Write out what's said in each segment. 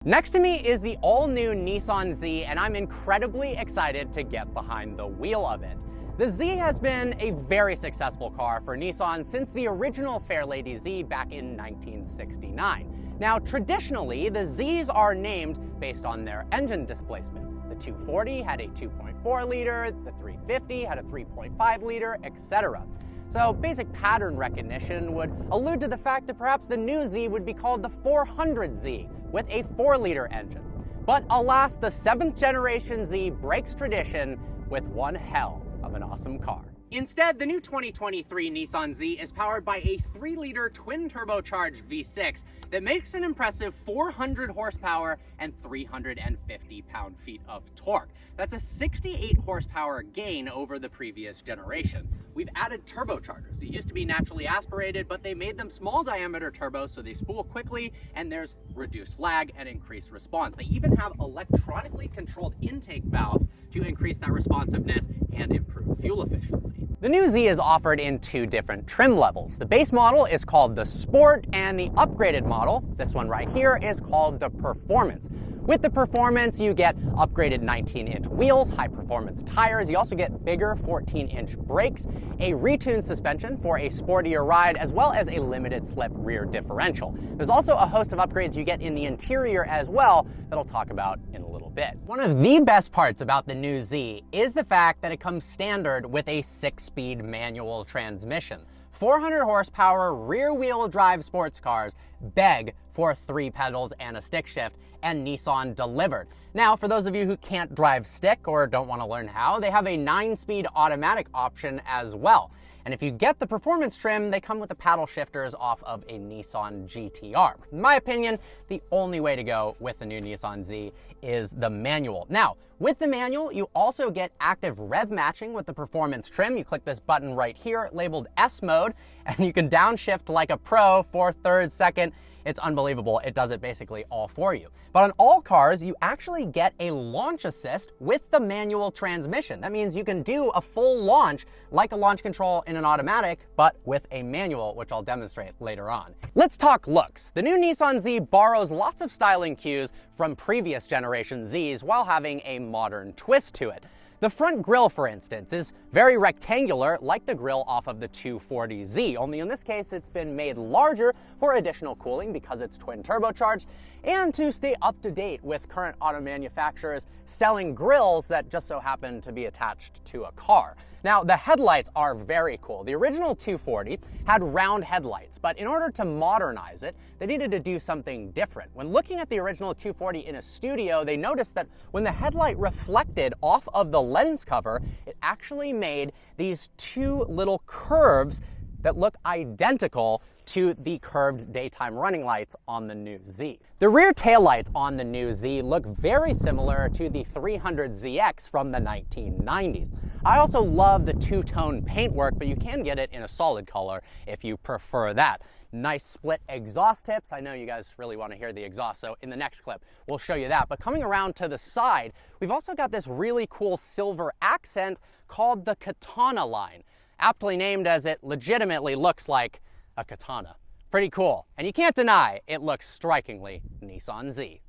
Next to me is the all-new Nissan Z, and I'm incredibly excited to get behind the wheel of it. The Z has been a very successful car for Nissan since the original Fairlady Z back in 1969. Now, traditionally, the Zs are named based on their engine displacement. The 240 had a 2.4 liter, the 350 had a 3.5 liter, etc. So basic pattern recognition would allude to the fact that perhaps the new Z would be called the 400Z with a 4-liter engine. But alas, the 7th generation Z breaks tradition with one hell of an awesome car. Instead, the new 2023 Nissan Z is powered by a 3-liter twin-turbocharged V6 that makes an impressive 400 horsepower and 350 pound-feet of torque. That's a 68 horsepower gain over the previous generation. We've added turbochargers. It used to be naturally aspirated, but they made them small diameter turbos so they spool quickly and there's reduced lag and increased response. They even have electronically controlled intake valves to increase that responsiveness and improve fuel efficiency. The new Z is offered in 2 different trim levels. The base model is called the Sport, and the upgraded model, this one right here, is called the Performance. With the Performance, you get upgraded 19-inch wheels, high-performance tires. You also get bigger 14-inch brakes, a retuned suspension for a sportier ride, as well as a limited-slip rear differential. There's also a host of upgrades you get in the interior as well that I'll talk about in a little bit. One of the best parts about the new Z is the fact that it comes standard with a 6-speed manual transmission. 400 horsepower rear-wheel drive sports cars beg for 3 pedals and a stick shift, and Nissan delivered. Now, for those of you who can't drive stick or don't want to learn how, they have a 9-speed automatic option as well. And if you get the Performance trim, they come with the paddle shifters off of a Nissan GT-R. In my opinion, the only way to go with the new Nissan Z is the manual. Now, with the manual, you also get active rev matching with the Performance trim. You click this button right here labeled S mode, and you can downshift like a pro, 4th, 3rd, 2nd. It's unbelievable. It does it basically all for you. But on all cars, you actually get a launch assist with the manual transmission. That means you can do a full launch like a launch control in an automatic, but with a manual, which I'll demonstrate later on. Let's talk looks. The new Nissan Z borrows lots of styling cues from previous generation Zs while having a modern twist to it. The front grille, for instance, is very rectangular like the grille off of the 240Z, only in this case it's been made larger for additional cooling because it's twin turbocharged and to stay up to date with current auto manufacturers selling grilles that just so happen to be attached to a car. Now, the headlights are very cool. The original 240 had round headlights, but in order to modernize it, they needed to do something different. When looking at the original 240 in a studio, they noticed that when the headlight reflected off of the lens cover, it actually made these 2 little curves that look identical to the curved daytime running lights on the new Z. The rear taillights on the new Z look very similar to the 300ZX from the 1990s. I also love the 2-tone paintwork, but you can get it in a solid color if you prefer that. Nice split exhaust tips. I know you guys really want to hear the exhaust, so in the next clip, we'll show you that. But coming around to the side, we've also got this really cool silver accent called the Katana line, aptly named as it legitimately looks like a katana. Pretty cool. And you can't deny it looks strikingly Nissan Z.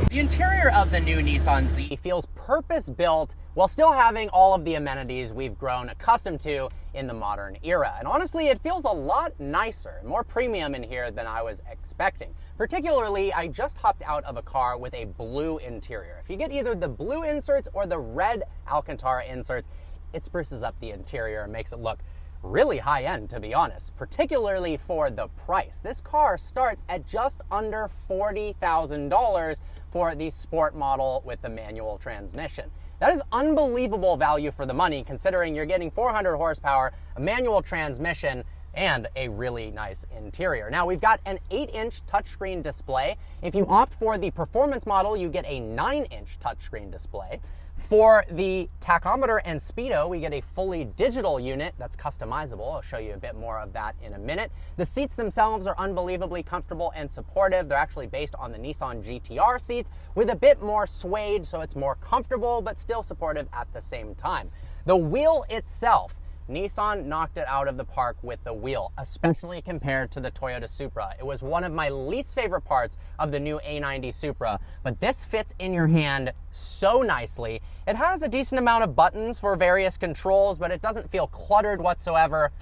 The interior of the new Nissan Z feels purpose-built while still having all of the amenities we've grown accustomed to in the modern era. And honestly, it feels a lot nicer and more premium in here than I was expecting. Particularly, I just hopped out of a car with a blue interior. If you get either the blue inserts or the red Alcantara inserts, it spruces up the interior and makes it look really high-end, to be honest, particularly for the price. This car starts at just under $40,000 for the Sport model with the manual transmission. That is unbelievable value for the money, considering you're getting 400 horsepower, a manual transmission, and a really nice interior. Now, we've got an 8-inch touchscreen display. If you opt for the performance model, you get a 9-inch touchscreen display. For the tachometer and speedo, we get a fully digital unit that's customizable. I'll show you a bit more of that in a minute. The seats themselves are unbelievably comfortable and supportive. They're actually based on the Nissan GT-R seats with a bit more suede, so it's more comfortable but still supportive at the same time. The wheel itself, Nissan knocked it out of the park with the wheel, especially compared to the Toyota Supra. It was one of my least favorite parts of the new A90 Supra, but this fits in your hand so nicely. It has a decent amount of buttons for various controls, but it doesn't feel cluttered whatsoever.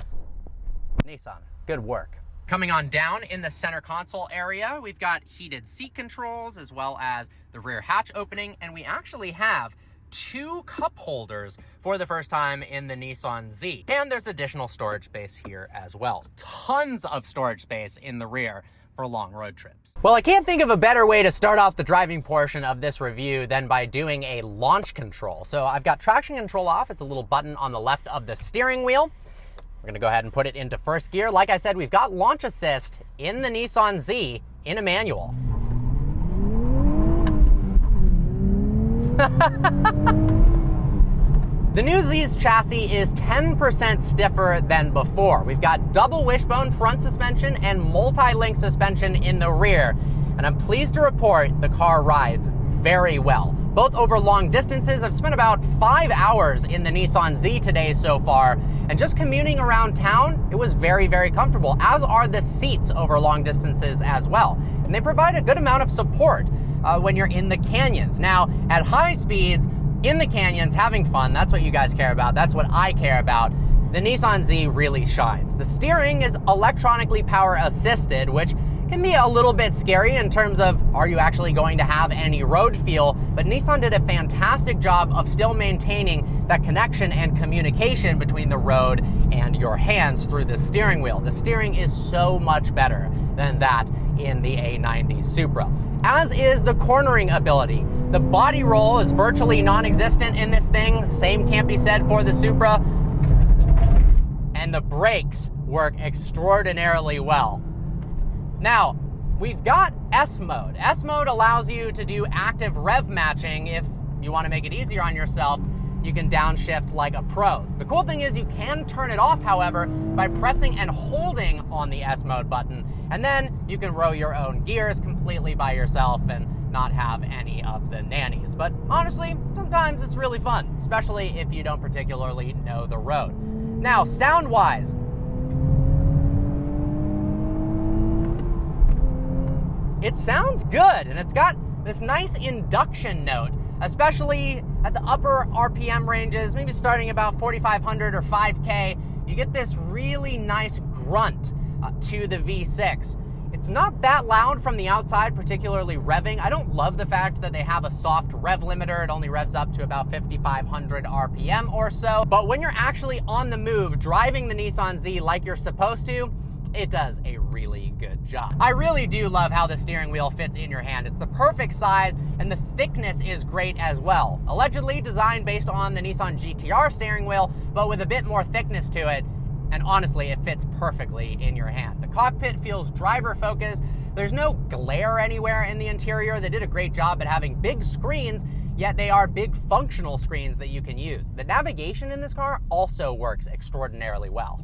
Nissan, good work. Coming on down in the center console area, we've got heated seat controls as well as the rear hatch opening, and we actually have 2 cup holders for the first time in the Nissan Z. And there's additional storage space here as well. Tons of storage space in the rear for long road trips. Well, I can't think of a better way to start off the driving portion of this review than by doing a launch control. So I've got traction control off. It's a little button on the left of the steering wheel. We're gonna go ahead and put it into first gear. Like I said, we've got launch assist in the Nissan Z in a manual. The new Z's chassis is 10% stiffer than before. We've got double wishbone front suspension and multi-link suspension in the rear. And I'm pleased to report the car rides very well. Both over long distances. I've spent about 5 hours in the Nissan Z today so far, and just commuting around town, it was very, very comfortable, as are the seats over long distances as well. And they provide a good amount of support when you're in the canyons. Now, at high speeds, in the canyons, having fun, that's what you guys care about, that's what I care about. The Nissan Z really shines. The steering is electronically power assisted, which can be a little bit scary in terms of, are you actually going to have any road feel? But Nissan did a fantastic job of still maintaining that connection and communication between the road and your hands through the steering wheel. The steering is so much better than that in the A90 Supra, as is the cornering ability. The body roll is virtually non-existent in this thing. Same can't be said for the Supra. And the brakes work extraordinarily well. Now, we've got S mode. S mode allows you to do active rev matching. If you want to make it easier on yourself, you can downshift like a pro. The cool thing is you can turn it off, however, by pressing and holding on the S mode button, and then you can row your own gears completely by yourself and not have any of the nannies. But honestly, sometimes it's really fun, especially if you don't particularly know the road. Now, sound-wise, it sounds good, and it's got this nice induction note, especially at the upper RPM ranges, maybe starting about 4,500 or 5K. You get this really nice grunt to the V6. It's not that loud from the outside, particularly revving. I don't love the fact that they have a soft rev limiter. It only revs up to about 5,500 RPM or so. But when you're actually on the move, driving the Nissan Z like you're supposed to, it does a really good job. I really do love how the steering wheel fits in your hand. It's the perfect size, and the thickness is great as well. Allegedly designed based on the Nissan GT-R steering wheel, but with a bit more thickness to it, and honestly, it fits perfectly in your hand. The cockpit feels driver-focused. There's no glare anywhere in the interior. They did a great job at having big screens, yet they are big functional screens that you can use. The navigation in this car also works extraordinarily well.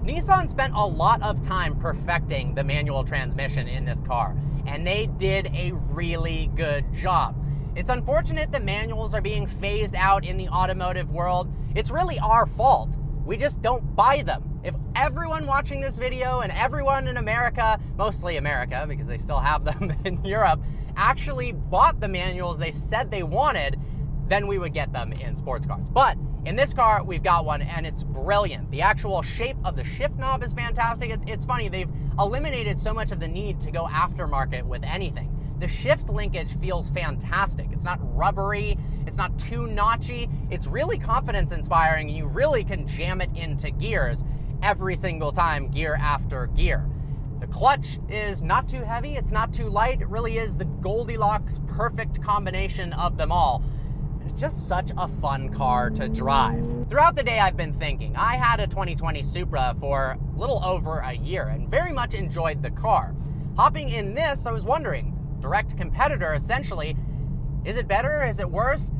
Nissan spent a lot of time perfecting the manual transmission in this car, and they did a really good job. It's unfortunate that manuals are being phased out in the automotive world. It's really our fault. We just don't buy them. If everyone watching this video and everyone in America, mostly America because they still have them in Europe, actually bought the manuals they said they wanted, then we would get them in sports cars. But in this car, we've got one, and it's brilliant. The actual shape of the shift knob is fantastic. It's funny, they've eliminated so much of the need to go aftermarket with anything. The shift linkage feels fantastic. It's not rubbery, it's not too notchy. It's really confidence-inspiring. You really can jam it into gears every single time, gear after gear. The clutch is not too heavy, it's not too light. It really is the Goldilocks perfect combination of them all. It's just such a fun car to drive. Throughout the day, I've been thinking. I had a 2020 Supra for a little over a year and very much enjoyed the car. Hopping in this, I was wondering, direct competitor essentially, is it better? Is it worse?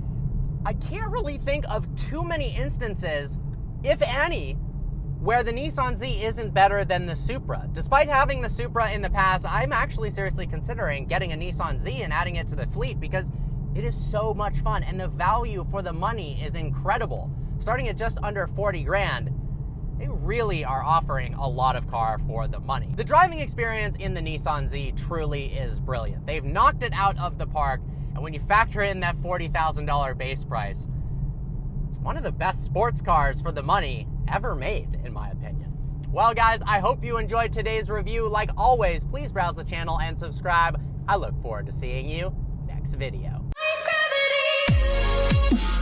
I can't really think of too many instances, if any, where the Nissan Z isn't better than the Supra. Despite having the Supra in the past, I'm actually seriously considering getting a Nissan Z and adding it to the fleet because it is so much fun and the value for the money is incredible. Starting at just under 40 grand, they really are offering a lot of car for the money. The driving experience in the Nissan Z truly is brilliant. They've knocked it out of the park, and when you factor in that $40,000 base price, it's one of the best sports cars for the money ever made, in my opinion. Well, guys, I hope you enjoyed today's review. Like always, please browse the channel and subscribe. I look forward to seeing you next video. Gravity.